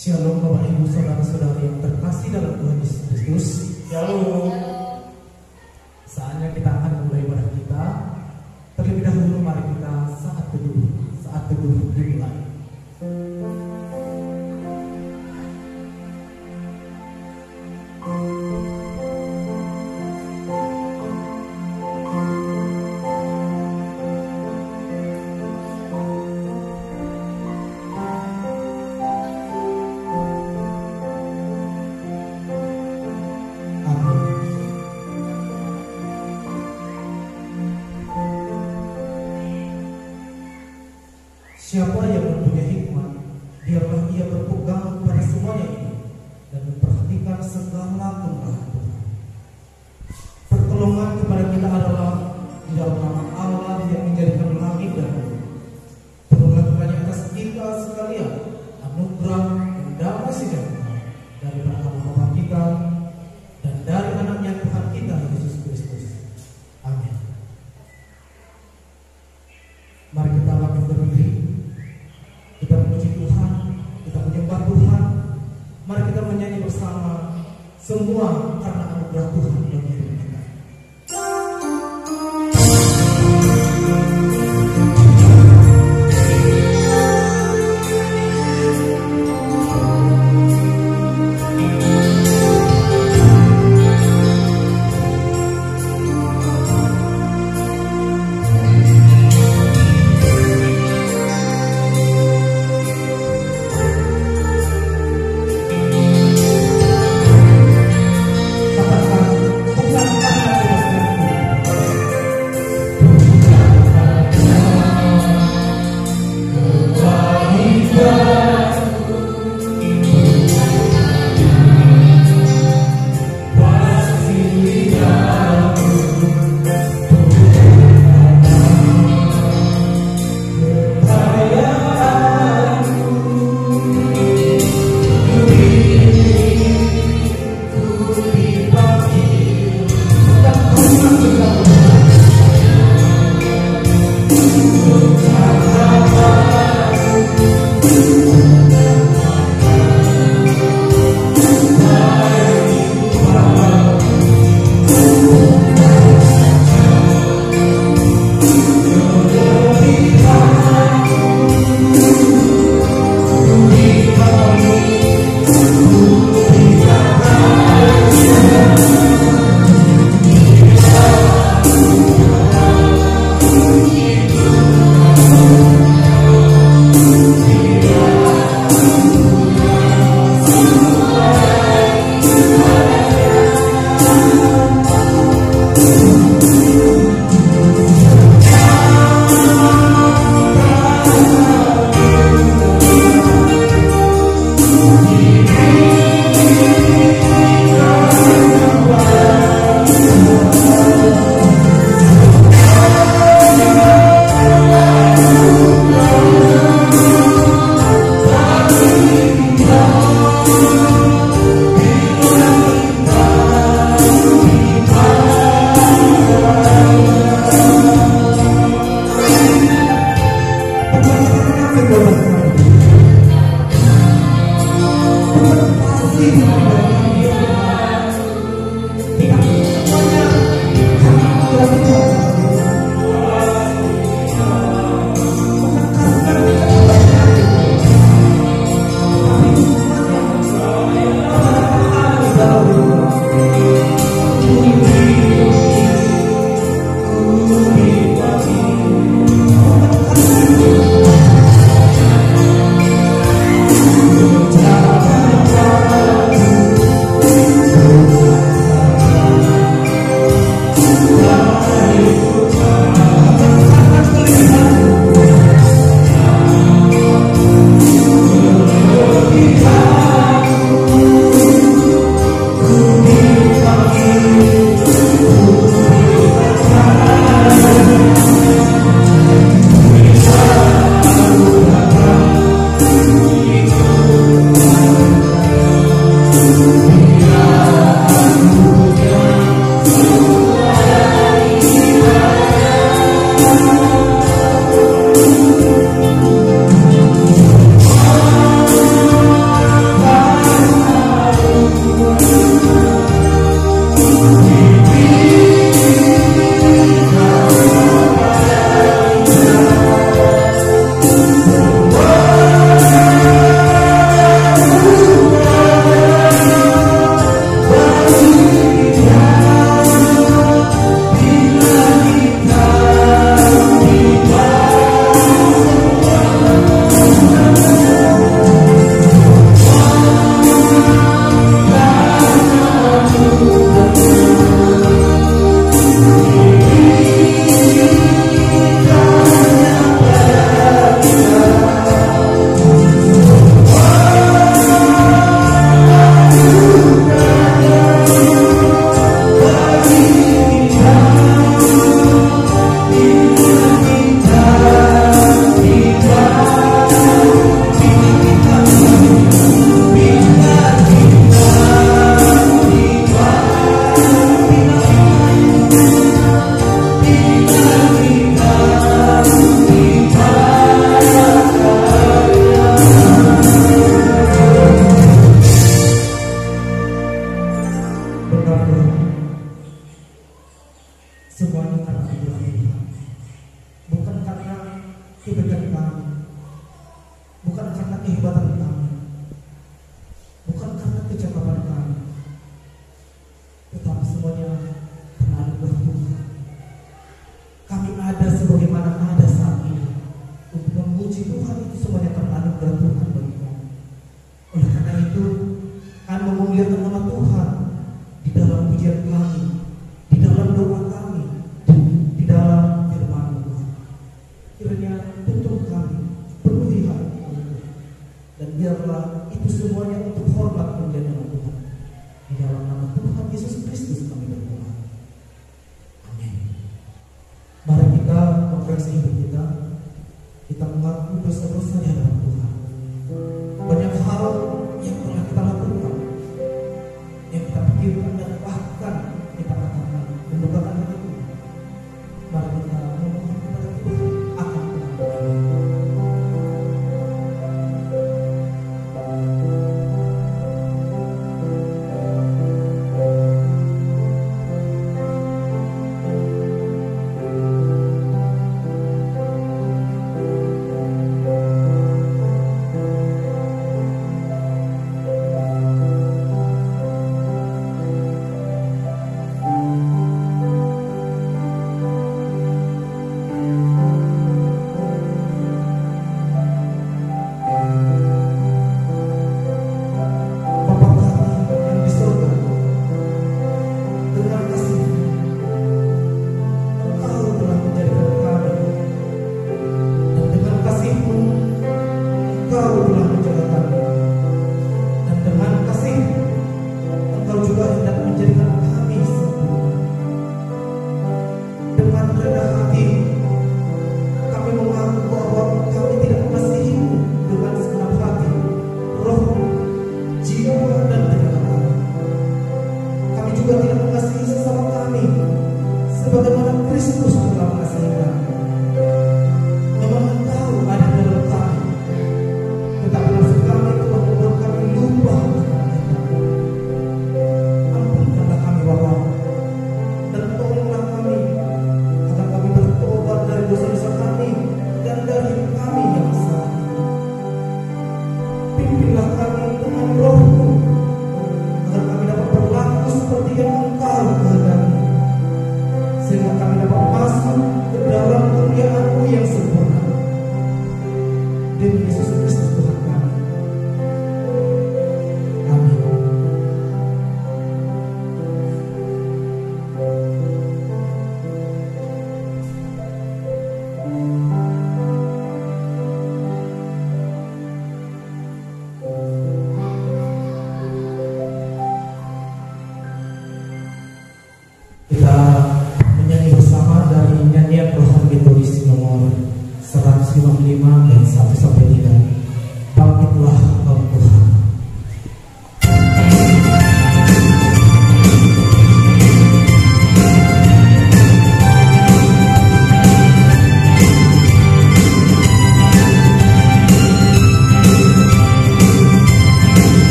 Shalom Bapak Ibu Saudara-saudari yang terkasih dalam Tuhan Yesus Kristus. Shalom. Saatnya kita akan memulai ibadah kita. Terlebih dahulu mari kita saat teduh dimulai. Siapa yang mempunyai hikmat, biarlah ia berpegang pada semuanya ini dan memperhatikan segala kemurahan Tuhan. Pertolongan kepada kita adalah di dalam nama Allah yang menjadikan langit dan bumi. Turunlah kepada atas kita sekalian anugerah dan damai sejahtera daripada Allah Bapa kita dan dari anaknya Tuhan kita Yesus Kristus. Amin. Mari kita lakukan berdiri. Kita memuji Tuhan, kita menyembah Tuhan. Mari kita menyanyi bersama, semua karena anugerah Tuhan bagi hidup kita. kebaikan kami, bukan karena kehebatan kami, bukan karena kecakapan kami, tetapi semuanya karena anugerah Tuhan. Kami ada sebagaimana ada saat ini untuk memuji Tuhan, itu semuanya karena anugerah Tuhan bagi kami. Oleh karena itu, kami memuliakan nama Tuhan di dalam pujian kami, di dalam doa kami, di dalam firman Tuhan. Kiranya tuntun kami, penuhi hati kami, dan biarlah itu semuanya untuk hormat kemuliaan nama Tuhan. Di dalam nama Tuhan Yesus Kristus kami berdoa. Amin. Mari kita mengkoreksi hidup kita. Kita mengaku dosa-dosa di hadapan Tuhan. Banyak hal yang telah kita lakukan, yang kita pikirkan dan bahkan kita katakan mendukakan hati Tuhan. Mari kita memohon kepada Tuhan akan pengampunan.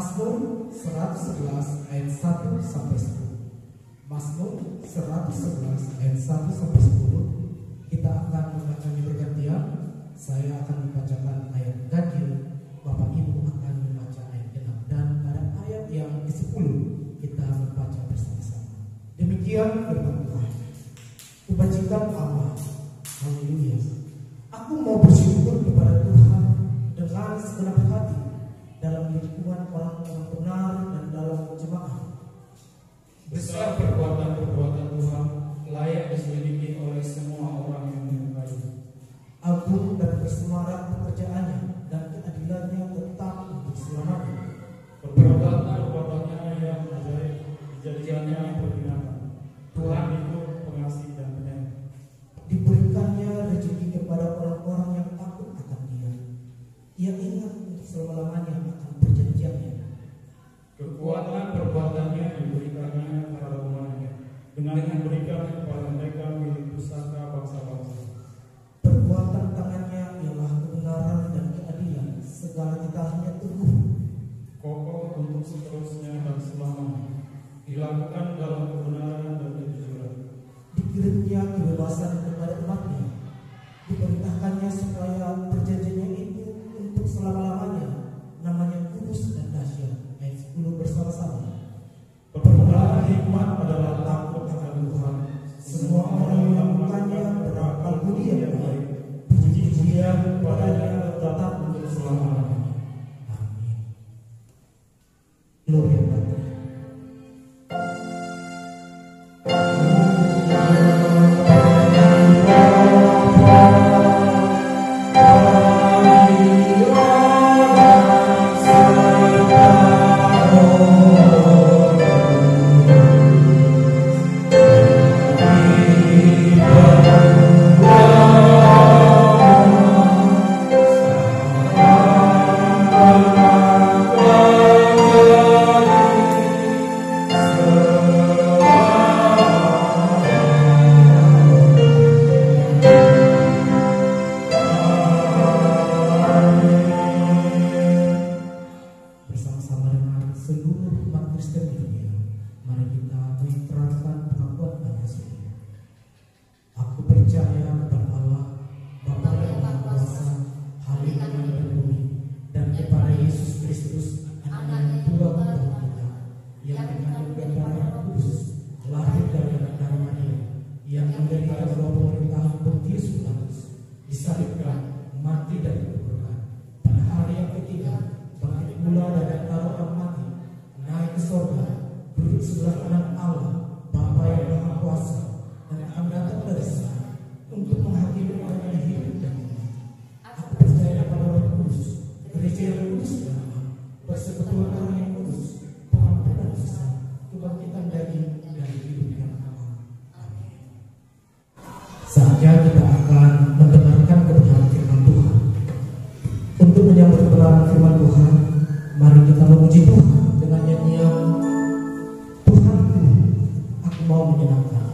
Mazmur 111 ayat 1 sampai 10. Mazmur 111 ayat 1 sampai 10. Kita akan membacanya bergantian. Saya akan membacakan ayat ganjil, Bapak Ibu akan membaca ayat genap, dan pada ayat yang ke-10 kita membaca bersama-sama. Demikian firman Tuhan. Kebajikan Allah, haleluya. Aku mau bersyukur kepada Tuhan dengan segenap hati dalam lingkungan orang-orang benar dan dalam jemaah. Besar perbuatan-perbuatan Tuhan, layak diselidiki oleh semua orang yang menyukai. Agung dan bersemarak pekerjaannya, dan keadilannya tetap untuk selamanya. Perbuatan-perbuatannya yang ajaib, kejadiannya berbinatang. Tuhan itu pengasih dan penyayang. Diberikannya rezeki kepada orang-orang yang takut akan Dia. Ia ingat untuk selama-lamanya akan perjanjiannya. Kekuatan perbuatannya diberikannya kepada umatnya, dengan memberikan kepada mereka milik pusaka bangsa-bangsa. Perbuatan tangannya ialah kebenaran dan keadilan, segala titahnya teguh, Kokoh untuk seterusnya dan selamanya, dilakukan dalam kebenaran dan kejujuran. dikirimnya kebebasan kepada umatnya, diperintahkannya supaya perjanjiannya itu untuk selama-lamanya, namanya kudus dan dahsyat. Ayat 10 bersama-sama. Permulaan hikmat adalah takut akan Tuhan. Semua orang yang melakukannya berakal budi yang baik. Puji-pujian padanya tetap untuk selama-lamanya. Amin. Gloria Patri. Bersama-sama dengan seluruh umat Kristen di dunia, mari kita mengikrarkan pengakuan Pancasila. Aku percaya kepada Allah, Bapa yang Maha Kuasa, hari langit dan bumi, dan kepada Yesus Kristus, Anak yang Tuhan kita, yang mengandung dan Roh Kudus, lahir dari anak darah Maria, yang menderita bawah pemerintahan Pontius Pilatus, disalibkan, mati dan dikuburkan, pada hari yang ketiga bangkit pula dari antara orang mati, naik ke sorga, duduk sebelah kanan Allah, Bapa yang Maha Kuasa, dan akan datang dari sana untuk menghakimi orang yang hidup dan mati. Aku percaya pada Roh Kudus, gereja yang kudus dan aman, persekutuan orang yang kudus, pengampunan dosa, kebangkitan daging, dan hidup yang aman. Amin. Saatnya kita akan mendengarkan kebenaran firman Tuhan. Untuk menyambut kebenaran firman Tuhan, mari kita memuji Tuhan dengan nyanyian Tuhanku, aku mau menyenangkan.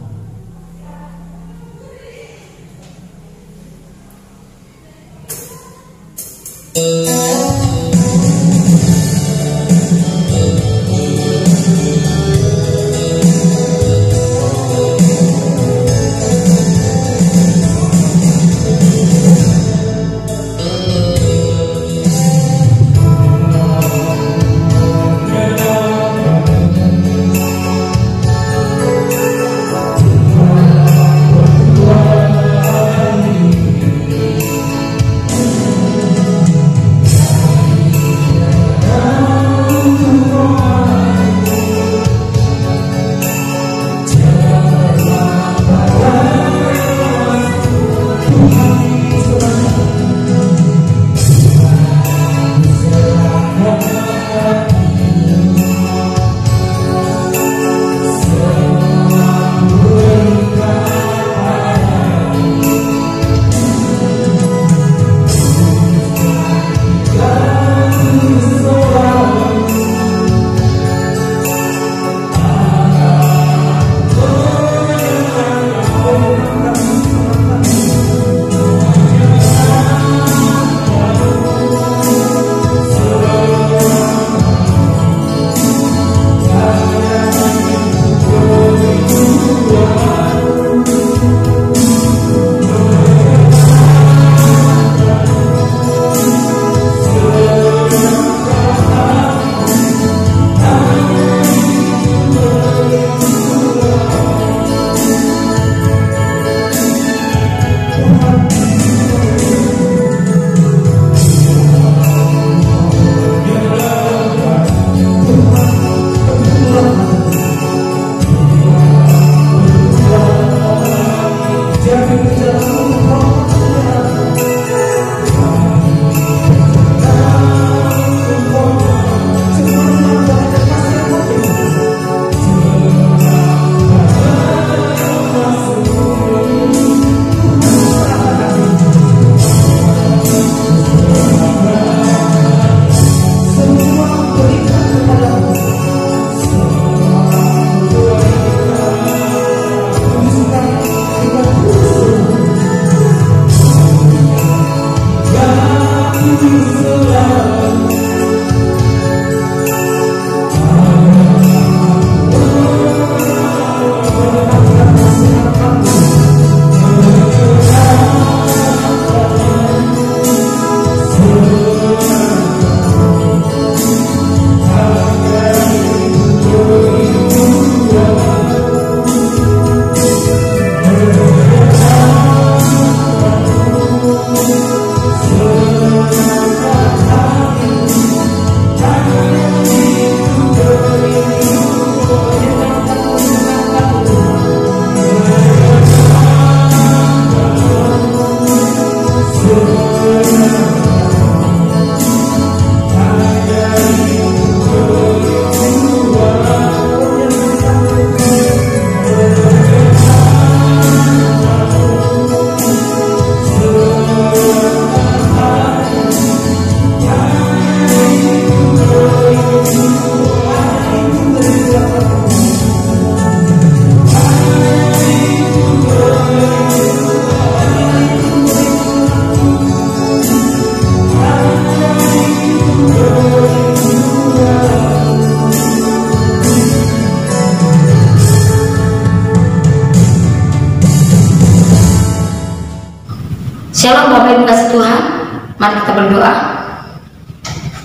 Mari kita berdoa.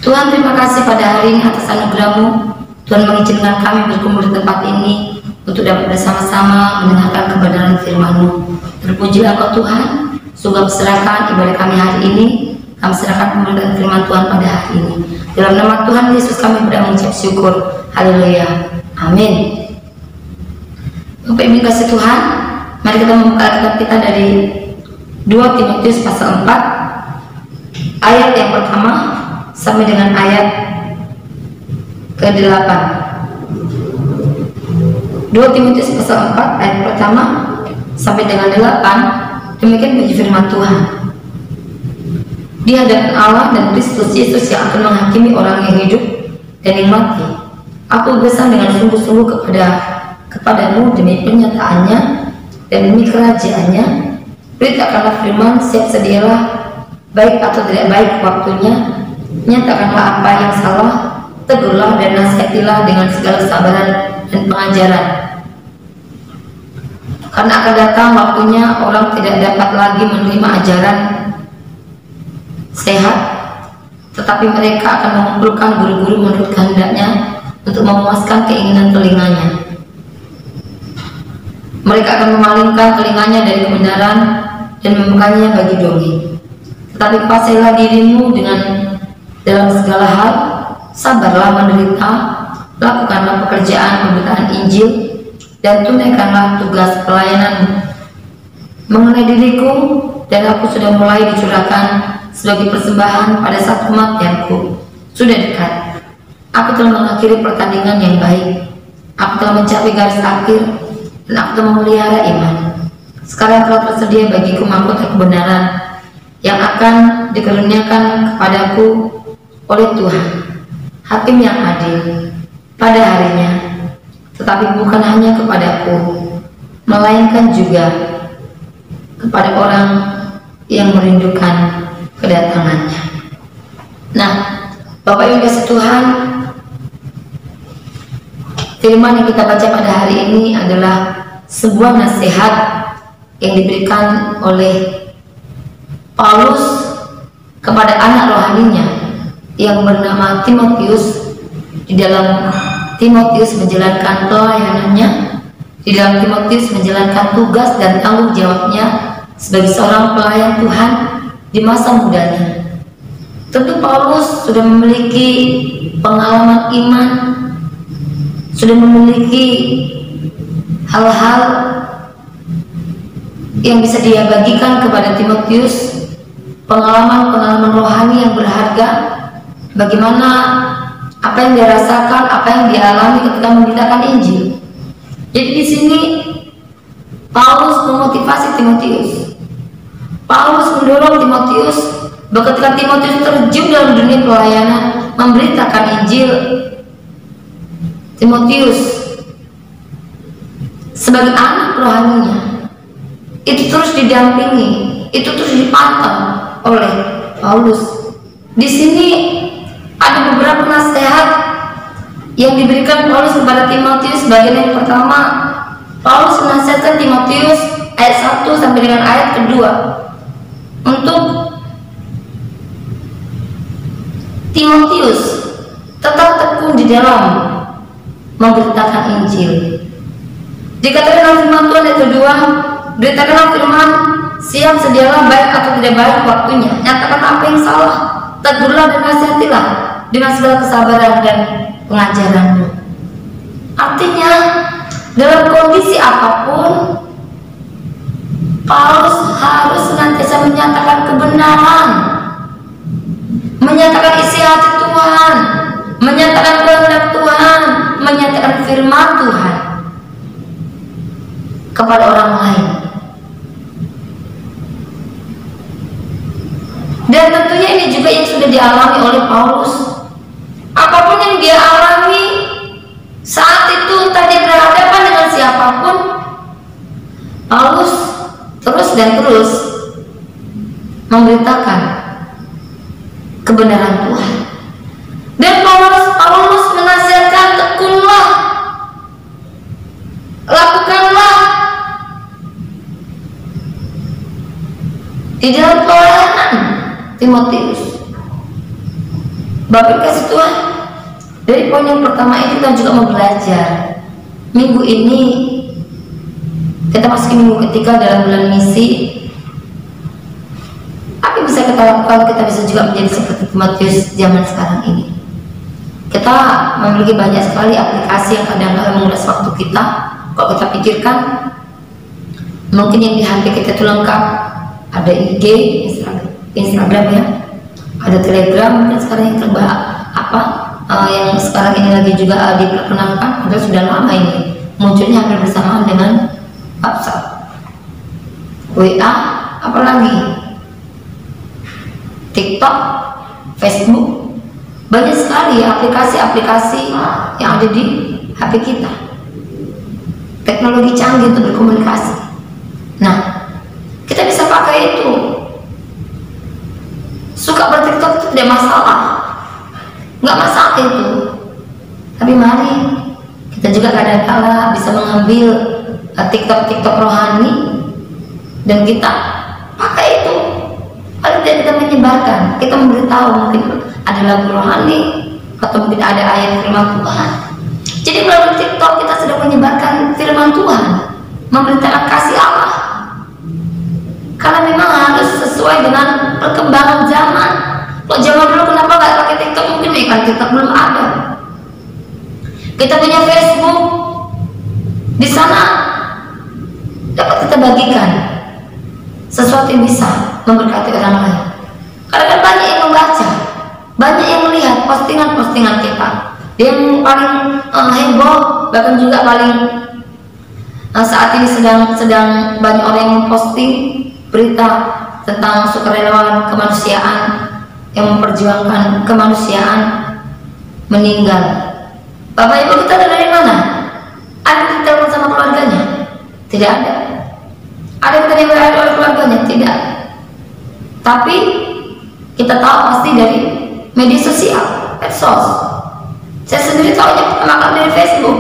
Tuhan, terima kasih pada hari ini atas anugerah-Mu. Tuhan mengizinkan kami berkumpul di tempat ini untuk dapat bersama-sama mendengarkan kebenaran firman-Mu. Terpujilah Kau Tuhan. Sungguh serahkan ibadah kami hari ini. Kami serahkan pemberitaan firman Tuhan pada hari ini. Dalam nama Tuhan Yesus kami berdoa mengucap syukur. Haleluya. Amin. Bapak Ibu kasih Tuhan, mari kita membuka kitab kita dari 2 Timotius pasal 4 ayat yang pertama sampai dengan ayat ke-8. 2 Timotius pasal 4 ayat pertama sampai dengan 8. Demikian bunyi firman Tuhan. Di hadapan Allah dan Kristus Yesus yang akan menghakimi orang yang hidup dan yang mati, aku berpesan dengan sungguh-sungguh kepadamu demi penyataannya dan demi kerajaannya. Beritakanlah firman, siap sedialah, baik atau tidak baik waktunya. Nyatakanlah apa yang salah, tegurlah dan nasihatilah dengan segala sabaran dan pengajaran. Karena akan datang waktunya orang tidak dapat lagi menerima ajaran sehat, tetapi mereka akan mengumpulkan guru-guru menurut kehendaknya untuk memuaskan keinginan telinganya. Mereka akan memalingkan telinganya dari kebenaran dan membukanya bagi dongeng. Tetapi kuasailah dirimu dalam segala hal, sabarlah menderita, lakukanlah pekerjaan pemberitaan Injil, dan tunaikanlah tugas pelayananmu. Mengenai diriku, dan aku sudah mulai dicurahkan sebagai persembahan pada saat kematianku sudah dekat. Aku telah mengakhiri pertandingan yang baik. Aku telah mencapai garis akhir, dan aku telah memelihara iman. Sekarang telah tersedia bagiku mahkota kebenaran yang akan dikaruniakan kepadaku oleh Tuhan, Hakim yang adil, pada harinya. Tetapi bukan hanya kepadaku, melainkan juga kepada orang yang merindukan kedatangannya. Nah, Bapak Ibu kasih Tuhan, firman yang kita baca pada hari ini adalah sebuah nasihat yang diberikan oleh Paulus kepada anak rohaninya yang bernama Timotius. Di dalam Timotius menjalankan pelayanannya, di dalam Timotius menjalankan tugas dan tanggung jawabnya sebagai seorang pelayan Tuhan di masa mudanya. Tentu Paulus sudah memiliki pengalaman iman, sudah memiliki hal-hal yang bisa dia bagikan kepada Timotius, pengalaman-pengalaman rohani yang berharga, bagaimana apa yang dia rasakan, apa yang dia alami ketika memberitakan Injil. Jadi di sini Paulus memotivasi Timotius. Paulus mendorong Timotius bahwa ketika Timotius terjun dalam dunia pelayanan memberitakan Injil, Timotius sebagai anak rohaninya itu terus didampingi, itu terus dipantau oleh Paulus. Di sini ada beberapa nasihat yang diberikan Paulus kepada Timotius. Bagian yang pertama, Paulus menasihatkan Timotius ayat 1 sampai dengan ayat kedua untuk Timotius tetap tekun di dalam memberitakan Injil. Dikatakan dalam firman Tuhan ayat kedua, beritakanlah firman, siap sedialah, baik atau tidak baik waktunya. Nyatakan apa yang salah, tegurlah dan nasihatilah dengan segala kesabaran dan pengajaranmu. Artinya dalam kondisi apapun Paulus harus senantiasa menyatakan kebenaran, menyatakan isi hati Tuhan, menyatakan kehendak Tuhan, menyatakan firman Tuhan kepada orang lain. Dan tentunya ini juga yang sudah dialami oleh Paulus. Apapun yang dia alami saat itu, entah dia berhadapan dengan siapapun, Paulus terus dan terus memberitakan kebenaran Tuhan. Dan Paulus menasihatkan, tekunlah, lakukanlah di dalam pelayanan. Timotius. Bapak kasih Tuhan, dari poin yang pertama ini kita juga mau belajar. Minggu ini kita masuk minggu ketiga dalam bulan misi. Apa yang bisa kita lakukan? Kita bisa juga menjadi seperti Timotius zaman sekarang ini. Kita memiliki banyak sekali aplikasi yang kadang-kadang menguras waktu kita. Kalau kita pikirkan, mungkin yang di HP kita itu lengkap. Ada IG, Instagram ya, ada Telegram, mungkin sekarang yang yang sekarang ini lagi juga diperkenalkan, atau sudah lama ini munculnya hampir bersamaan dengan WhatsApp, WA, apalagi TikTok, Facebook. Banyak sekali aplikasi-aplikasi yang ada di HP kita. Teknologi canggih untuk berkomunikasi. Nah, kita bisa pakai itu. Suka bertiktok itu tidak masalah, nggak masalah itu. Tapi mari kita juga kadang-kala bisa mengambil TikTok rohani dan kita pakai itu. Paling tidak kita menyebarkan, kita memberitahu, mungkin ada lagu rohani atau mungkin ada ayat firman Tuhan. Jadi melalui TikTok kita sedang menyebarkan firman Tuhan, memberitakan kasih Allah. Karena memang harus sesuai dengan perkembangan zaman. Kalau zaman dulu kenapa nggak pakai TikTok? Mungkin ya kan TikTok belum ada. Kita punya Facebook, di sana dapat kita bagikan sesuatu yang bisa memberkati orang lain. Karena kan banyak yang membaca, banyak yang melihat postingan-postingan kita. Dia yang paling heboh, bahkan juga paling saat ini sedang banyak orang yang memposting berita tentang sukarelawan kemanusiaan yang memperjuangkan kemanusiaan meninggal. Bapak Ibu kita dari mana? Ada yang ditelepon sama keluarganya? Tidak ada. Ada yang diterima oleh keluarganya? Tidak. Tapi kita tahu pasti dari media sosial, medsos. Saya sendiri tahunya pertama kali dari Facebook.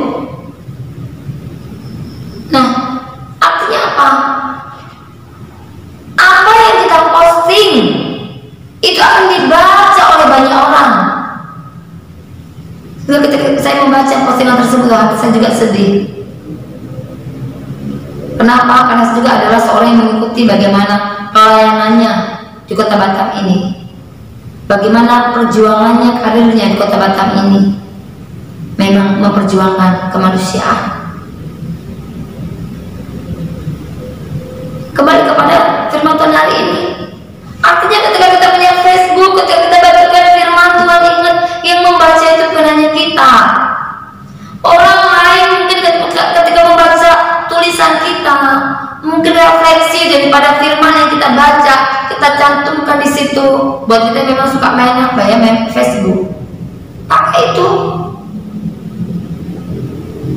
Nah, artinya apa? Apa yang kita posting itu akan dibaca oleh banyak orang. Ketika saya membaca postingan tersebut, hati saya juga sedih. Kenapa? Karena saya juga adalah seorang yang mengikuti bagaimana pelayanannya di Kota Batam ini, bagaimana perjuangannya, karirnya di Kota Batam ini, memang memperjuangkan kemanusiaan. Kembali kepada firman Tuhan hari ini, artinya ketika kita punya Facebook, ketika kita bacakan firman Tuhan, ingat yang membaca itu bukan hanya kita. Orang lain mungkin ketika membaca tulisan kita, mungkin refleksi daripada firman yang kita baca, kita cantumkan di situ. Buat kita memang suka main apa ya, main Facebook, pakai itu.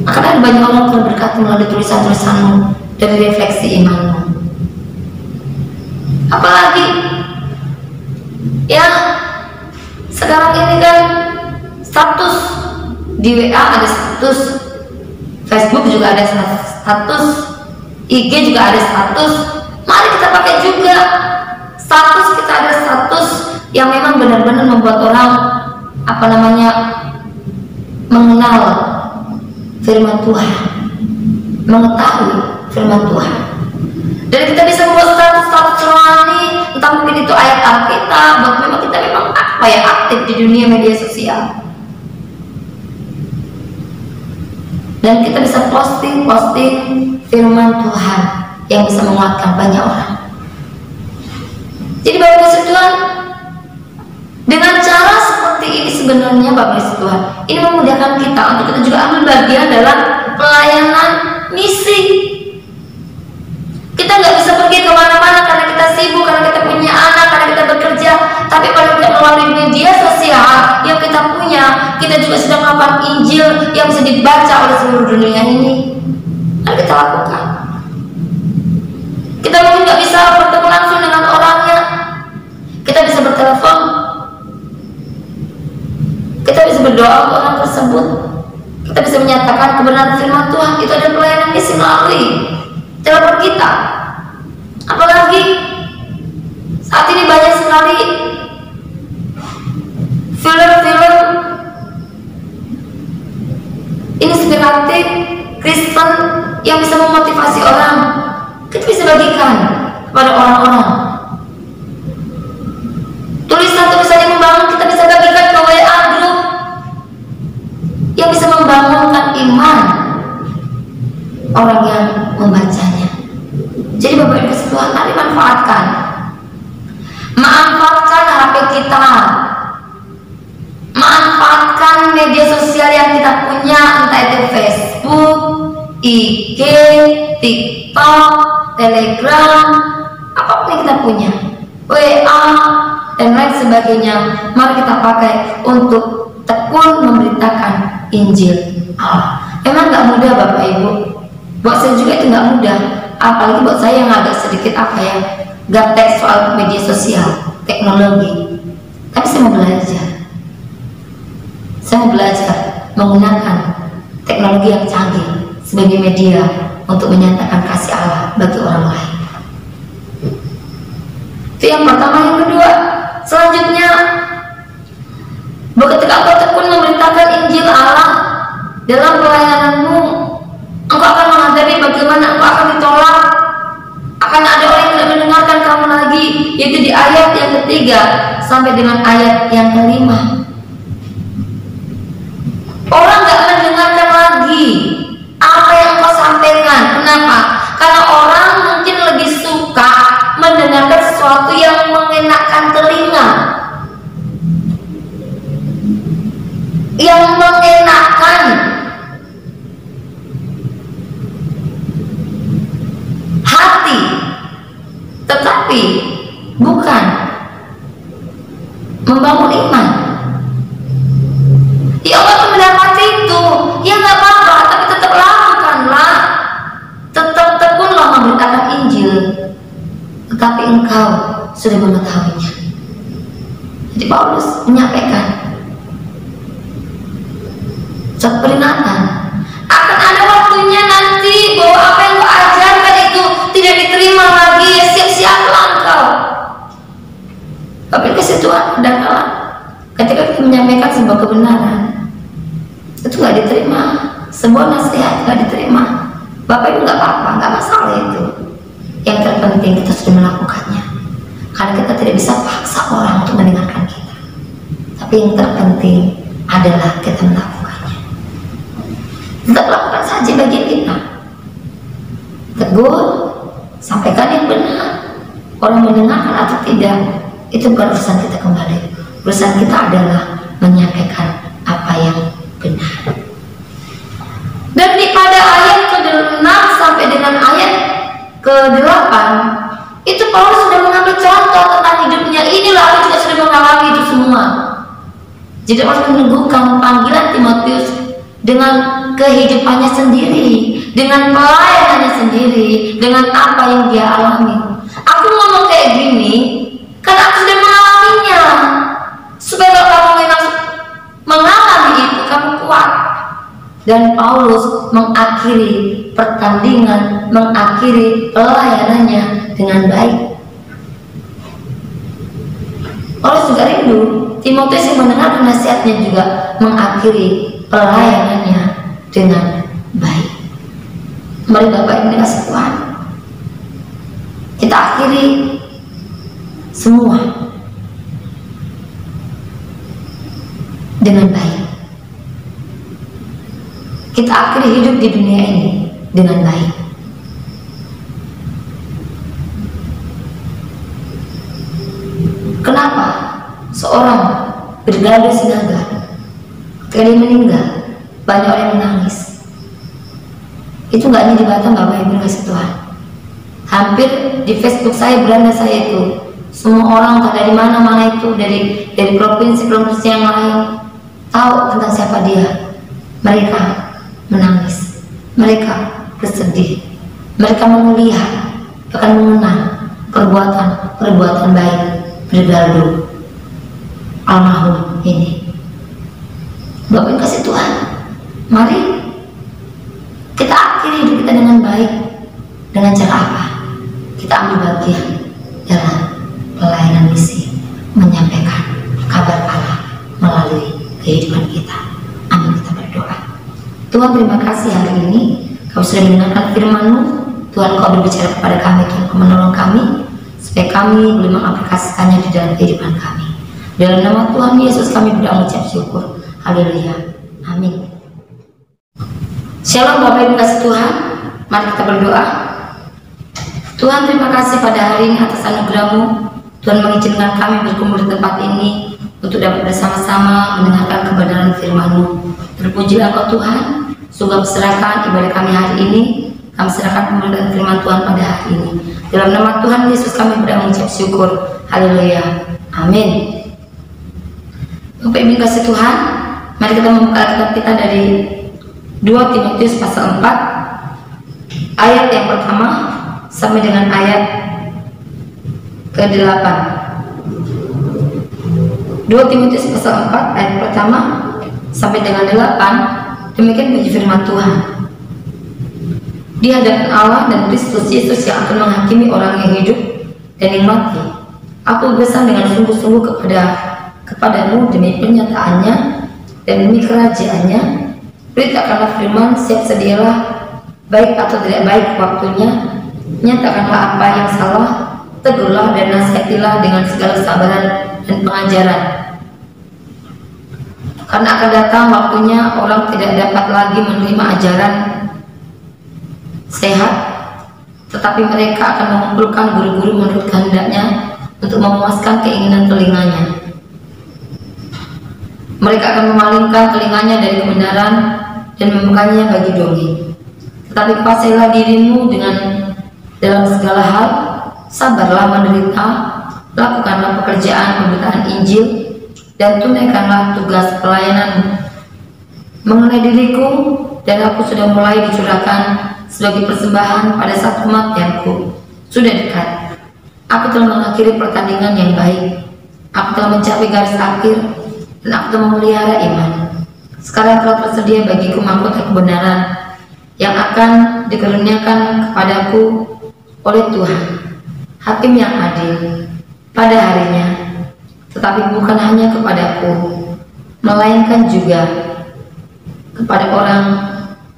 Akan ada banyak orang terberkati melalui tulisan-tulisanmu dari refleksi imanmu. Apalagi ya sekarang ini kan status di WA ada status, Facebook juga ada status, IG juga ada status. Mari kita pakai juga status, kita ada status yang memang benar-benar membuat orang mengenal firman Tuhan, mengetahui firman Tuhan. Dan kita bisa membuat status rohani, entah mungkin itu ayat Alkitab, buat memang kita memang aktif di dunia media sosial. Dan kita bisa posting firman Tuhan yang bisa menguatkan banyak orang. Jadi Bapak Ibu Tuhan, dengan cara seperti ini sebenarnya Bapak Ibu Tuhan, ini memudahkan kita untuk kita juga ambil bagian dalam pelayanan misi. Kita nggak bisa pergi kemana-mana karena kita sibuk, karena kita punya anak, karena kita bekerja. Tapi kalau kita melalui media sosial yang kita punya, kita juga sedang melakukan Injil yang bisa dibaca oleh seluruh dunia ini. Mari kita lakukan. Kita mungkin nggak bisa bertemu langsung dengan orangnya, kita bisa bertelepon, kita bisa berdoa untuk orang tersebut, kita bisa menyatakan kebenaran firman Tuhan. Itu adalah pelayanan misi melalui telepon kita. Apalagi saat ini banyak sekali film-film inspiratif Kristen yang bisa memotivasi orang, kita bisa bagikan kepada orang-orang. Tulisan-tulisan yang membangun kita bisa bagikan ke WA group yang bisa membangunkan iman orang yang membacanya. Jadi Bapak Ibu kesetuhan, mari manfaatkan HP kita, manfaatkan media sosial yang kita punya, entah itu Facebook, IG, TikTok, Telegram, apapun yang kita punya, WA dan lain sebagainya. Mari kita pakai untuk tekun memberitakan Injil Allah. Emang nggak mudah Bapak Ibu, buat saya juga itu nggak mudah, apalagi buat saya yang agak sedikit gaptek soal media sosial, teknologi. Tapi saya mau belajar. Saya mau belajar menggunakan teknologi yang canggih sebagai media untuk menyatakan kasih Allah bagi orang lain. Itu yang pertama. Yang kedua, selanjutnya, ketika engkau tekun memberitakan Injil Allah dalam pelayananmu, engkau akan menghadapi bagaimana engkau akan ditolak. Akan ada orang yang tidak mendengarkan kamu lagi, yaitu di ayat yang ketiga sampai dengan ayat yang kelima. Orang gak mendengarkan lagi apa yang kau sampaikan. Kenapa? Karena orang mungkin lebih suka mendengarkan sesuatu yang mengenakan telinga, yang mengenakan hati, tetapi bukan membangun iman. Ya Allah tuh mendapati itu, ya nggak apa-apa, tapi tetap lakukanlah, tetap tekunlah memberitakan Injil, tetapi engkau sudah mengetahuinya. Jadi Paulus menyampaikan suatu peringatan, akan ada waktunya nanti bahwa apa yang kau ajarkan itu tidak diterima lagi. Ya siap-siaplah engkau. Tapi kesetuan kadang-kadang ketika kita menyampaikan sebuah kebenaran itu nggak diterima, sebuah nasihat nggak diterima, Bapak Ibu nggak apa-apa, nggak masalah itu. Yang terpenting kita sudah melakukannya, karena kita tidak bisa paksa orang untuk mendengarkan kita. Tapi yang terpenting adalah kita melakukannya. Tetap lakukan saja bagian kita. Tegur, sampaikan yang benar. Orang mendengarkan atau tidak, itu bukan urusan kita kembali. Urusan kita adalah menyampaikan apa yang benar. Dan pada ayat ke-6 sampai dengan ayat ke-8 itu Paulus sudah mengambil contoh tentang hidupnya. Inilah aku juga sudah mengalami itu semua. Jadi Paulus meneguhkan panggilan Timotius dengan kehidupannya sendiri, dengan pelayanannya sendiri, dengan apa yang dia alami. Aku ngomong kayak gini karena aku sudah mengalaminya, supaya kalau kamu memang mengalami itu, kamu kuat. Dan Paulus mengakhiri pertandingan, mengakhiri pelayanannya dengan baik. Paulus juga rindu Timotius yang mendengar nasihatnya juga mengakhiri pelayanannya dengan baik. Mari Bapak Ibu kasih Tuhan, kita akhiri semua dengan baik. Kita akhiri hidup di dunia ini dengan baik. Kenapa seorang Brigadier Sinaga ketika dia meninggal banyak orang yang menangis? Itu nggak hanya di Batam, Bapak Ibu kasih Tuhan. Hampir di Facebook saya, beranda saya itu, semua orang dari mana-mana itu, dari provinsi-provinsi yang lain tahu tentang siapa dia. Mereka menangis, mereka bersedih, mereka melihat, bahkan mengenang perbuatan baik Brigadier almarhum ini. Bapak kasih Tuhan, mari kita akhiri hidup kita dengan baik. Dengan cara apa? Kita ambil bagian dalam pelayanan misi, menyampaikan kabar Allah melalui Tuhan, terima kasih hari ini Kau sudah mendengarkan firman-Mu. Tuhan, Kau berbicara kepada kami, Tuhan, Kau menolong kami supaya kami boleh mengaplikasikannya di dalam kehidupan kami. Dalam nama Tuhan Yesus kami berdoa mengucap syukur. Haleluya. Amin. Shalom Bapak Ibu kasih Tuhan. Mari kita berdoa. Tuhan, terima kasih pada hari ini atas anugerah-Mu. Tuhan, mengizinkan kami berkumpul di tempat ini untuk dapat bersama-sama mendengarkan kebenaran firman-Mu. Terpujilah Kau Tuhan. Sungguh serahkan ibadah kami hari ini. Kami serahkan pemberian firman Tuhan pada hari ini. Dalam nama Tuhan Yesus kami berdoa mengucap syukur. Haleluya. Amin. Bapak Ibu kasih Tuhan, mari kita membuka kitab kita dari 2 Timotius pasal 4 ayat yang pertama sampai dengan ayat ke-8. 2 Timotius pasal 4 ayat pertama sampai dengan 8. Demikian bunyi firman Tuhan. Di hadapan Allah dan Kristus Yesus yang akan menghakimi orang yang hidup dan yang mati, aku berpesan dengan sungguh-sungguh kepadamu demi pernyataannya dan demi kerajaannya. Beritakanlah firman, siap sedialah, baik atau tidak baik waktunya. Nyatakanlah apa yang salah, tegurlah dan nasihatilah dengan segala sabaran dan pengajaran. Karena akan datang waktunya orang tidak dapat lagi menerima ajaran sehat, tetapi mereka akan mengumpulkan guru-guru menurut kehendaknya untuk memuaskan keinginan telinganya. Mereka akan memalingkan telinganya dari kebenaran dan membukanya bagi dongeng. Tetapi kuasailah dirimu dalam segala hal, sabarlah menderita, lakukanlah pekerjaan pemberitaan Injil, dan tunaikanlah tugas pelayananmu. Mengenai diriku, dan aku sudah mulai dicurahkan sebagai persembahan pada saat kematianku sudah dekat. Aku telah mengakhiri pertandingan yang baik. Aku telah mencapai garis akhir, dan aku telah memelihara iman. Sekarang telah tersedia bagiku mahkota kebenaran yang akan dikaruniakan kepadaku oleh Tuhan, Hakim yang adil, pada harinya. Tetapi bukan hanya kepadaku, melainkan juga kepada orang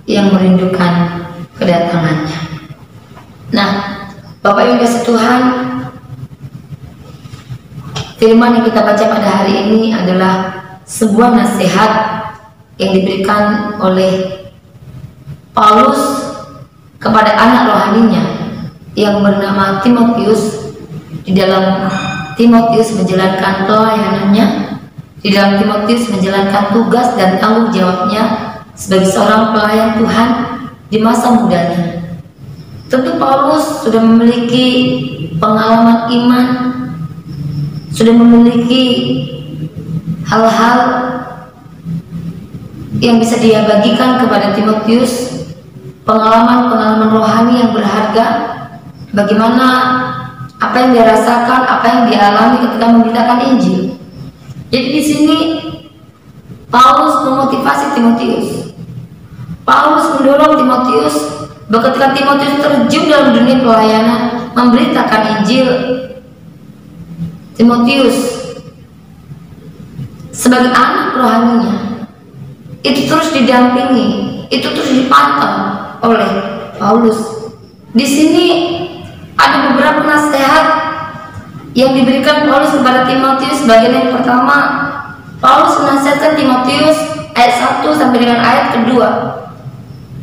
yang merindukan kedatangannya. Nah, Bapak Ibu kasih Tuhan, firman yang kita baca pada hari ini adalah sebuah nasihat yang diberikan oleh Paulus kepada anak rohaninya yang bernama Timotius. Di dalam Timotius menjalankan pelayanannya, di dalam Timotius menjalankan tugas dan tanggung jawabnya sebagai seorang pelayan Tuhan di masa mudanya. Tentu Paulus sudah memiliki pengalaman iman, sudah memiliki hal-hal yang bisa dia bagikan kepada Timotius, pengalaman-pengalaman rohani yang berharga, bagaimana apa yang dia rasakan, apa yang dia alami ketika memberitakan Injil. Jadi di sini Paulus memotivasi Timotius. Paulus mendorong Timotius bahwa ketika Timotius terjun dalam dunia pelayanan memberitakan Injil, Timotius sebagai anak rohaninya itu terus didampingi, itu terus dipantau oleh Paulus. Di sini ada beberapa nasihat yang diberikan Paulus kepada Timotius. Bagian yang pertama, Paulus menasihatkan Timotius ayat 1 sampai dengan ayat kedua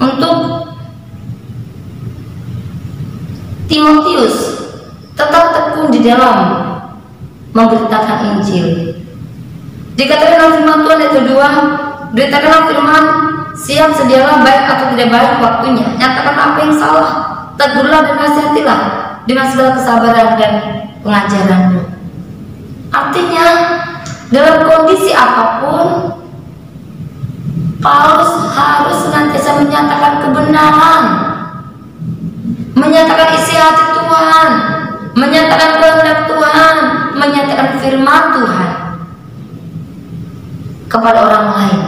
untuk Timotius tetap tekun di dalam memberitakan Injil. Dikatakan dalam firman Tuhan ayat kedua, beritakanlah firman, siap sedialah, baik atau tidak baik waktunya. Nyatakan apa yang salah, tegurlah dan nasihatilah dengan segala kesabaran dan pengajaranmu. Artinya dalam kondisi apapun Paulus harus senantiasa menyatakan kebenaran, menyatakan isi hati Tuhan, menyatakan kehendak Tuhan, menyatakan firman Tuhan kepada orang lain.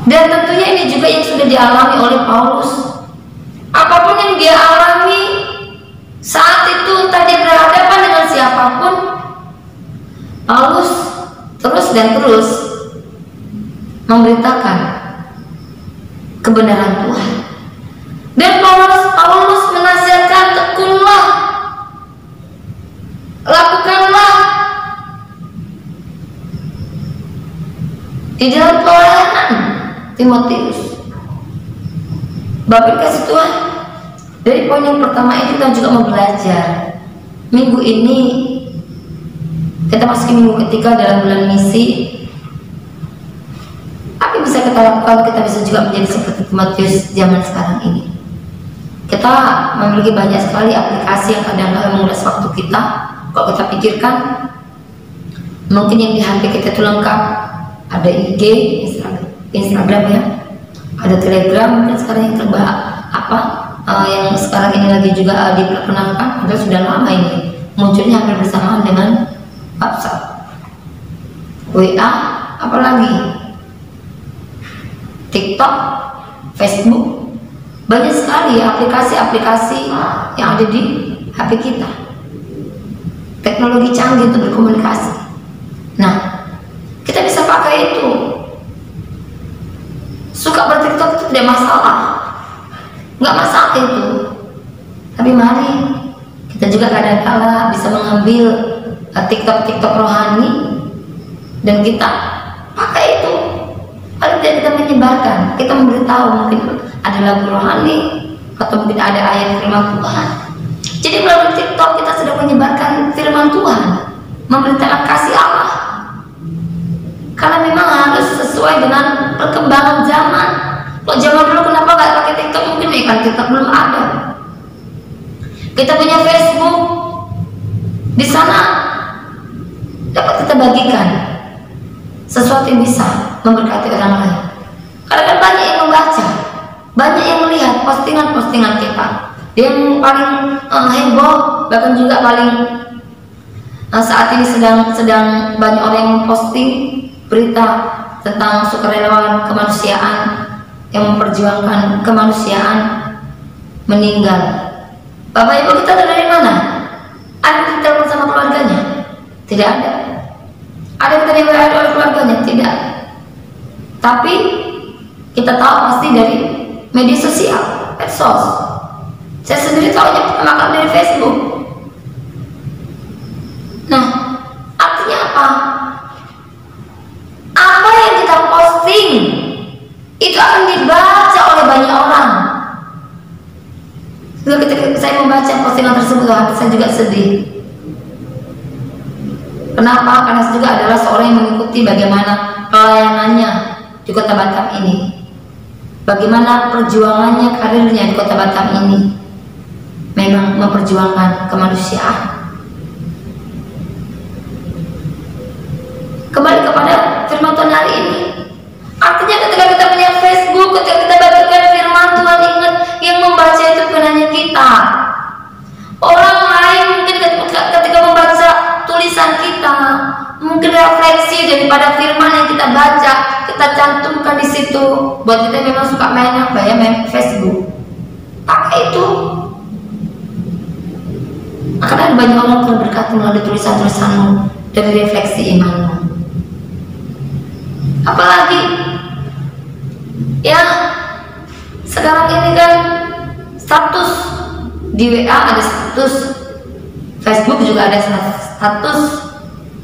Dan tentunya ini juga yang sudah dialami oleh Paulus. Apapun yang dia alami saat itu, entah dia berhadapan dengan siapapun, Paulus terus dan terus memberitakan kebenaran Tuhan. Dan Paulus menasihatkan, tekunlah, lakukanlah di dalam pelayanan Timotius. Bapak kasih Tuhan, dari poin yang pertama ini kita juga mau belajar. Minggu ini kita masuk minggu ketiga dalam bulan misi. Apa yang bisa kita lakukan? Kita bisa juga menjadi seperti Timotius zaman sekarang ini. Kita memiliki banyak sekali aplikasi yang kadang-kadang menguras waktu kita. Kalau kita pikirkan, mungkin yang di HP kita itu lengkap. Ada IG, Instagram ya, ada Telegram, mungkin sekarang yang yang sekarang ini lagi juga diperkenalkan, padahal sudah lama ini munculnya hampir bersamaan dengan WhatsApp, WA, apalagi TikTok, Facebook. Banyak sekali aplikasi-aplikasi yang ada di HP kita. Teknologi canggih untuk berkomunikasi. Nah, kita bisa pakai itu. Suka berTikTok itu tidak masalah, nggak masalah itu. Tapi mari kita juga kadang-kala bisa mengambil TikTok rohani dan kita pakai itu. Paling tidak kita menyebarkan, kita memberitahu, mungkin ada lagu rohani atau mungkin ada ayat firman Tuhan. Jadi melalui TikTok kita sedang menyebarkan firman Tuhan, memberitakan kasih Allah. Karena memang harus sesuai dengan perkembangan zaman. Kalau zaman dulu kenapa nggak pakai TikTok? Mungkin kan TikTok belum ada. Kita punya Facebook, di sana dapat kita bagikan sesuatu yang bisa memberkati orang lain. Karena kan banyak yang membaca, banyak yang melihat postingan-postingan kita. Yang paling heboh, bahkan juga paling saat ini sedang banyak orang yang memposting berita tentang sukarelawan kemanusiaan yang memperjuangkan kemanusiaan meninggal. Bapak Ibu kita dari mana? Ada kita telepon sama keluarganya? Tidak ada. Ada kita di WA oleh keluarganya? Tidak. Tapi kita tahu pasti dari media sosial, medsos. Saya sendiri tahunya pertama kali dari Facebook. Nah, artinya apa? Apa yang kita posting itu akan dibaca oleh banyak orang. Ketika saya membaca postingan tersebut, hati saya juga sedih. Kenapa? Karena saya juga adalah seorang yang mengikuti bagaimana pelayanannya di Kota Batam ini, bagaimana perjuangannya, karirnya di Kota Batam ini. Memang memperjuangkan kemanusiaan. Kembali kepada firman Tuhan hari ini. Artinya ketika kita punya Facebook, ketika kita bacakan firman Tuhan, ingat yang membaca itu bukan hanya kita. Orang lain mungkin ketika membaca tulisan kita, mungkin refleksi daripada firman yang kita baca, kita cantumkan di situ. Buat kita memang suka main apa ya, main Facebook, pakai itu. Akan ada banyak orang terberkati melalui tulisan-tulisanmu, dari refleksi imanmu. Apalagi ya sekarang ini kan status di WA ada status, Facebook juga ada status,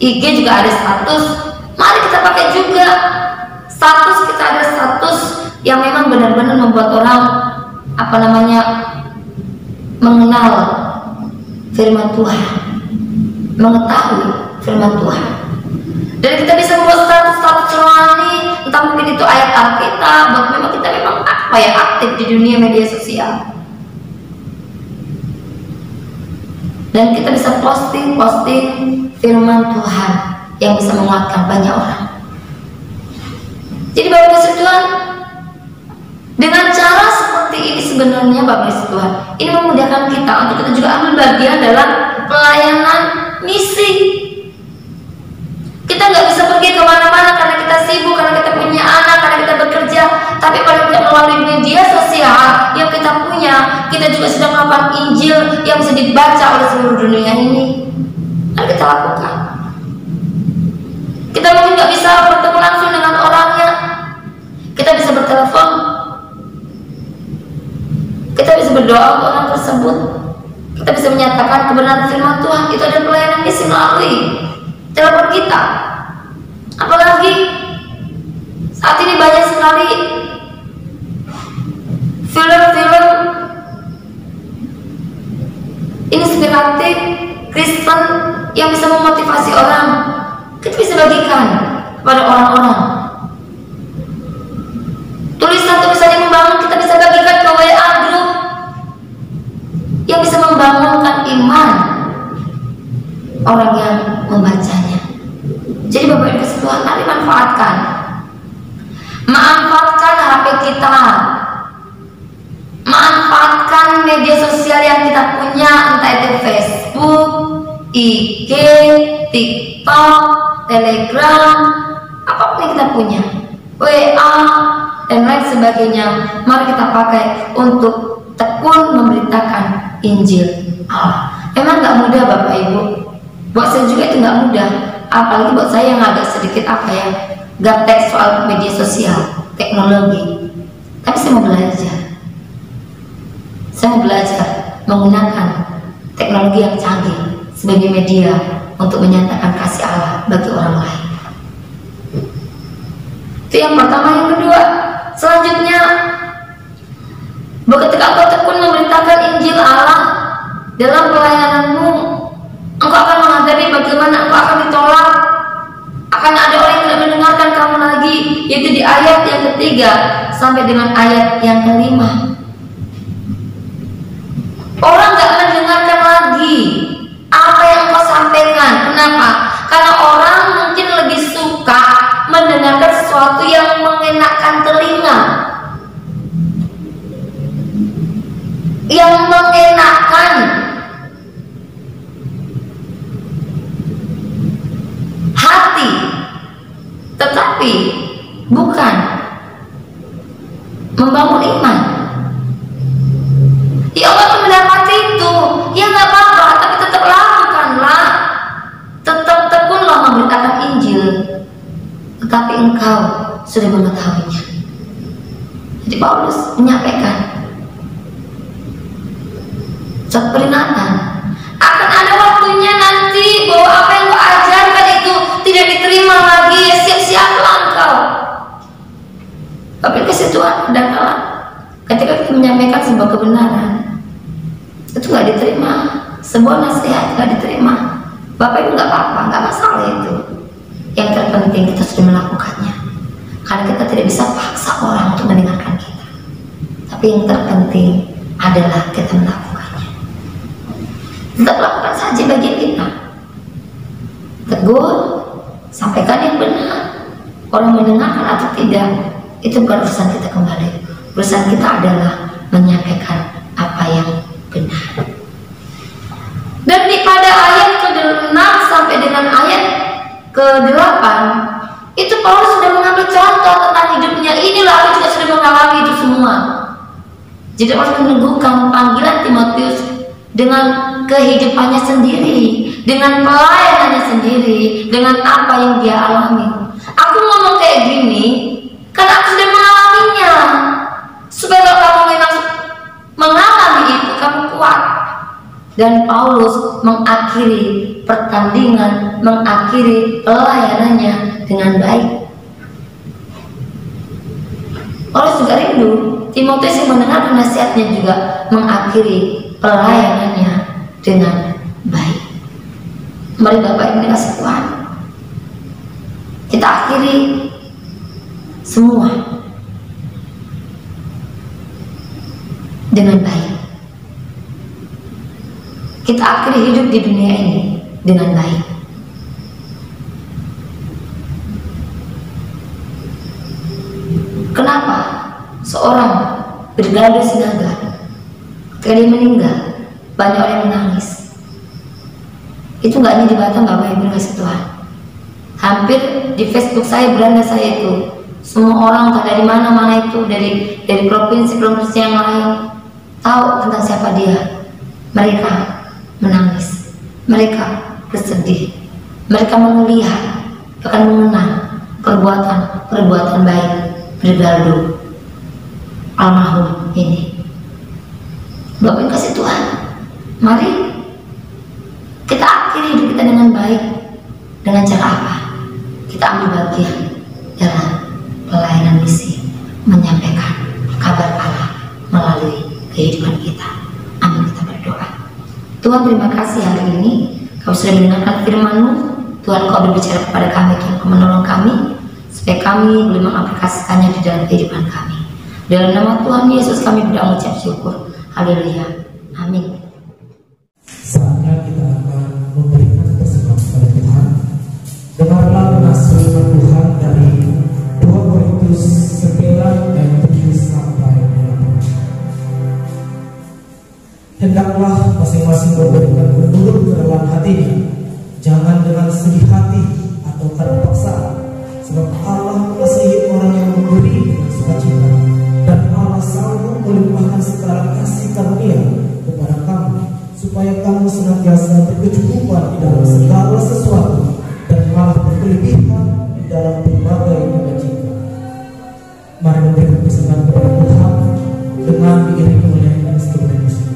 IG juga ada status. Mari kita pakai juga status, kita ada status yang memang benar-benar membuat orang mengenal firman Tuhan, mengetahui firman Tuhan. Dan kita bisa membuat status rohani, entah mungkin itu ayat Alkitab, memang kita memang aktif di dunia media sosial. Dan kita bisa posting firman Tuhan yang bisa menguatkan banyak orang. Jadi Bapak Ibu Tuhan, dengan cara seperti ini sebenarnya Bapak Ibu Tuhan, ini memudahkan kita untuk kita juga ambil bagian dalam pelayanan misi. Kita nggak bisa pergi kemana-mana karena kita sibuk, karena kita punya anak, karena kita bekerja. Tapi paling tidak melalui media sosial yang kita punya, kita juga sedang melakukan Injil yang bisa dibaca oleh seluruh dunia ini. Lalu kita lakukan. Kita mungkin nggak bisa bertemu langsung dengan orangnya, bisa berdoa untuk orang tersebut. Kita bisa menyatakan kebenaran firman Tuhan. Itu ada pelayanan misi melalui telepon kita. Apalagi saat ini banyak sekali film-film inspiratif Kristen yang bisa memotivasi orang. Kita bisa bagikan kepada orang-orang. Tulisan-tulisan yang membangun kita bisa bagikan ke WA group yang bisa membangunkan iman orang yang membacanya. Jadi Bapak Ibu Tuhan, mari manfaatkan HP kita, manfaatkan media sosial yang kita punya, entah itu Facebook, IG, TikTok, Telegram, apapun yang kita punya, WA dan lain sebagainya. Mari kita pakai untuk tekun memberitakan Injil Allah. Memang nggak mudah Bapak Ibu, buat saya juga itu nggak mudah, apalagi buat saya yang agak sedikit gaptek soal media sosial, teknologi. Tapi saya mau belajar. Saya mau belajar menggunakan teknologi yang canggih sebagai media untuk menyatakan kasih Allah bagi orang lain. Itu yang pertama. Yang kedua, selanjutnya, bahwa ketika engkau tekun memberitakan Injil Allah dalam pelayananmu, engkau akan menghadapi bagaimana engkau akan ditolak. Akan ada orang yang tidak mendengarkan kamu lagi, yaitu di ayat yang ketiga sampai dengan ayat yang kelima. Orang gak mendengarkan lagi apa yang engkau sampaikan. Kenapa? Karena orang mungkin lebih suka mendengarkan sesuatu yang mengenakan telinga, yang mengenakan hati, tetapi bukan membangun iman. Ya Allah akan mendapati itu, ya nggak apa-apa, tapi tetap lakukanlah, tetap tekunlah memberitakan Injil, tetapi engkau sudah mengetahuinya. Jadi Paulus menyampaikan suatu peringatan, akan ada waktunya nanti bahwa apa yang kau ajarkan itu tidak diterima lagi. Ya siap-siaplah engkau. Tapi kasih Tuhan, kadang-kadang ketika kita menyampaikan sebuah kebenaran itu nggak diterima, sebuah nasihat nggak diterima, Bapak Ibu nggak apa-apa, nggak masalah itu. Yang terpenting kita sudah melakukannya, karena kita tidak bisa paksa orang untuk mendengarkan kita. Tapi yang terpenting adalah kita melakukannya. Tetap lakukan saja bagian kita. Tegur, sampaikan yang benar. Orang mendengarkan atau tidak, itu bukan urusan kita kembali. Urusan kita adalah menyampaikan apa yang benar. Dan pada ayat ke-6 sampai dengan ayat ke-8 itu Paulus sudah mengambil contoh tentang hidupnya. Inilah aku juga sudah mengalami itu semua. Jadi Paulus meneguhkan panggilan Timotius dengan kehidupannya sendiri, dengan pelayanannya sendiri, dengan apa yang dia alami. Aku ngomong kayak gini karena aku sudah mengalaminya, supaya kalau kamu memang mengalami itu, kamu kuat. Dan Paulus mengakhiri pertandingan, mengakhiri pelayanannya dengan baik. Paulus juga rindu Timotius yang mendengar nasihatnya juga mengakhiri pelayanannya dengan baik. Mari Bapak Ibu kasih Tuhan, kita akhiri semua dengan baik. Kita akhiri hidup di dunia ini dengan baik. Kenapa seorang Brigadier Sinaga ketika dia meninggal banyak orang yang menangis? Itu nggak hanya di Batam, Bapak Ibu kasih Tuhan. Hampir di Facebook saya, beranda saya itu, semua orang entah dari mana-mana itu, dari provinsi-provinsi yang lain, tahu tentang siapa dia. Mereka menangis, mereka bersedih, mereka melihat, bahkan mengenang perbuatan baik Brigadier almarhum ini. Bapak yang kasih Tuhan, mari kita akhiri hidup kita dengan baik. Dengan cara apa? Kita ambil bagian dalam pelayanan misi, menyampaikan kabar Allah melalui kehidupan kita. Amin, kita berdoa. Tuhan, terima kasih hari ini Kau sudah mendengarkan firman-Mu. Tuhan, Kau berbicara kepada kami, Tuhan, Kau menolong kami supaya kami boleh mengaplikasikannya di dalam kehidupan kami. Dalam nama Tuhan Yesus kami berdoa mengucap syukur. Haleluya. Amin. Saatnya kita akan memberikan persembahan kepada Tuhan. Dengarlah benas firman Tuhan dari 2 Korintus 9 ayat 7 sampai 8. Hendaklah masing-masing memberikan menurut kerelaan hatinya, jangan dengan sedih hati atau tanpa paksaan, sebab Allah mengasihi orang yang memberi dengan sukacita, dan Allah sanggup melimpahkan segala kasih karunia kepada kamu, supaya kamu senantiasa berkecukupan di dalam segala sesuatu dan malah berkelebihan di dalam berbagai sukacita. Mari memberikan persembahan kepada Tuhan dengan diiringi oleh instrumen musik.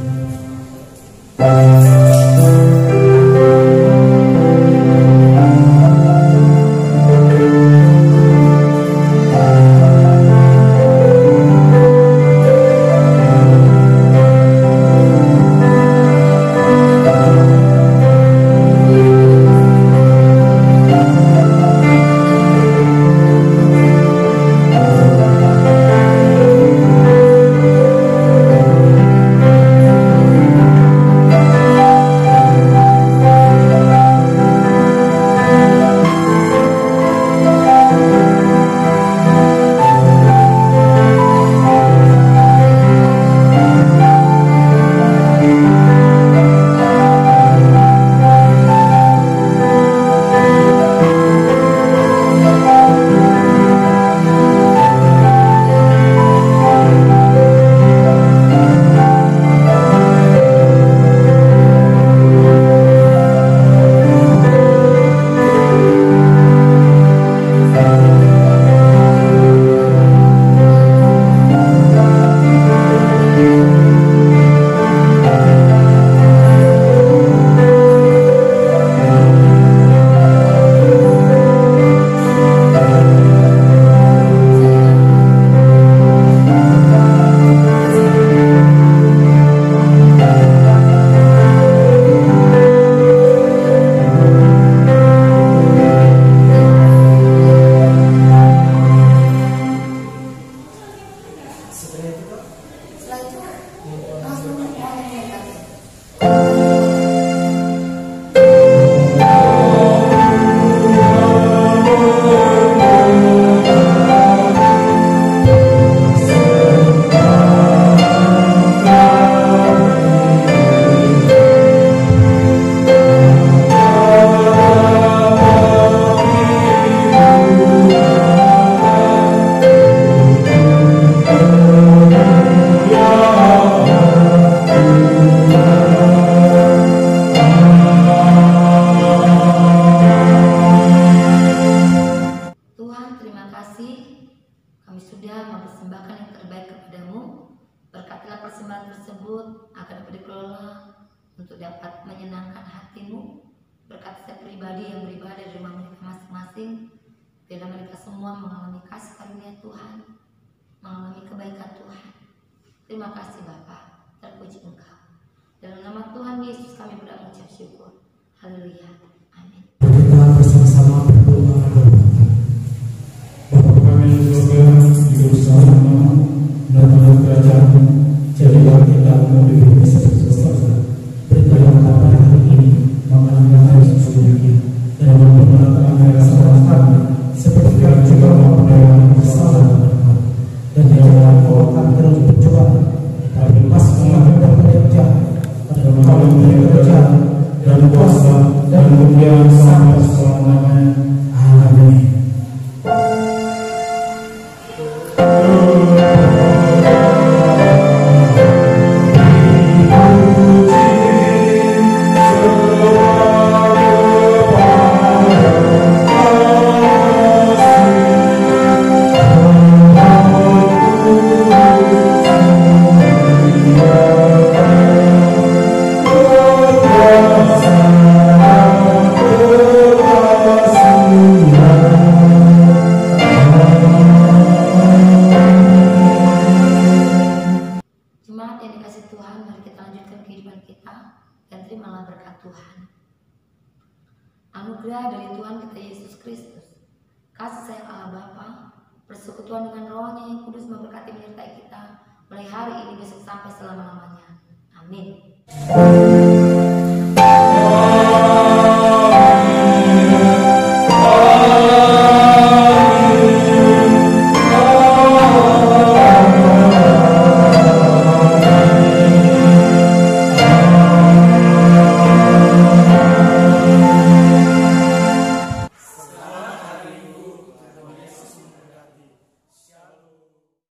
untuk dapat menyenangkan hatimu, berkat setiap pribadi yang beribadah di rumah mereka masing-masing, biarlah mereka semua mengalami kasih karunia Tuhan, mengalami kebaikan Tuhan. Terima kasih Bapa, terpuji Engkau. Dalam nama Tuhan Yesus kami berdoa mengucap syukur. Haleluya. Amin. Kita bersama-sama berdoa. Bapa kami di surga, dikuduskan namamu, datanglah kerajaanmu, jadilah kehendakmu di bumi seperti di surga. Berikanlah kami hari ini makanan yang harus sesungguhnya, dan ampunilah kami kesalahan kami, seperti kami juga mengampuni kesalahan kami. Dan janganlah kau akan terus bercobaan, tapi lepaskanlah dari jahat. Pada Engkau yang kerajaan dan kuasa dan persekutuan dengan rohnya yang kudus memberkati menyertai kita mulai hari ini besok sampai selama-lamanya. Amin.